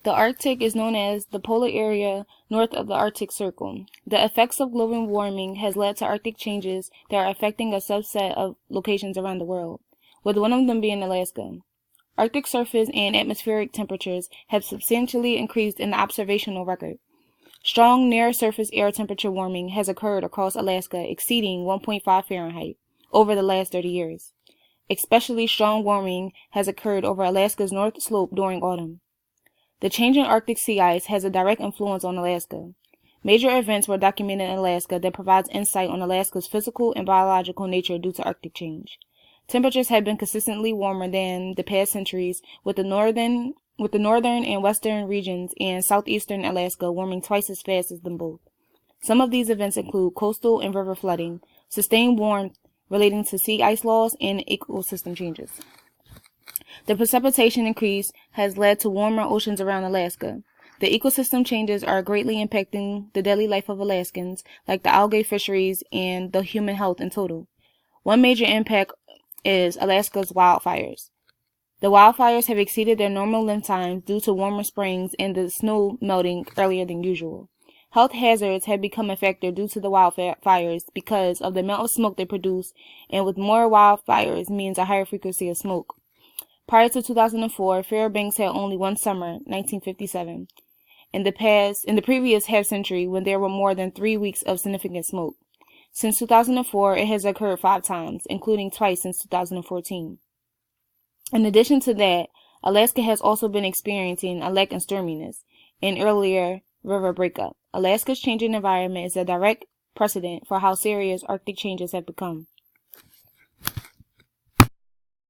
The Arctic is known as the polar area north of the Arctic Circle. The effects of global warming has led to Arctic changes that are affecting a subset of locations around the world, with one of them being Alaska. Arctic surface and atmospheric temperatures have substantially increased in the observational record. Strong near-surface air temperature warming has occurred across Alaska exceeding 1.5 Fahrenheit over the last 30 years. Especially strong warming has occurred over Alaska's north slope during autumn. The changing Arctic sea ice has a direct influence on Alaska. Major events were documented in Alaska that provides insight on Alaska's physical and biological nature due to Arctic change. Temperatures have been consistently warmer than the past centuries, with the northern and western regions and southeastern Alaska warming twice as fast as them both. Some of these events include coastal and river flooding, sustained warmth relating to sea ice loss, and ecosystem changes. The precipitation increase has led to warmer oceans around Alaska. The ecosystem changes are greatly impacting the daily life of Alaskans, like the algae fisheries and the human health in total. One major impact is Alaska's wildfires. The wildfires have exceeded their normal length times due to warmer springs and the snow melting earlier than usual. Health hazards have become a factor due to the wildfires because of the amount of smoke they produce, and with more wildfires means a higher frequency of smoke. Prior to 2004, Fairbanks had only one summer, 1957, in the previous half-century when there were more than 3 weeks of significant smoke. Since 2004, it has occurred 5 times, including twice since 2014. In addition to that, Alaska has also been experiencing a lack in storminess, an earlier river breakup. Alaska's changing environment is a direct precedent for how serious Arctic changes have become.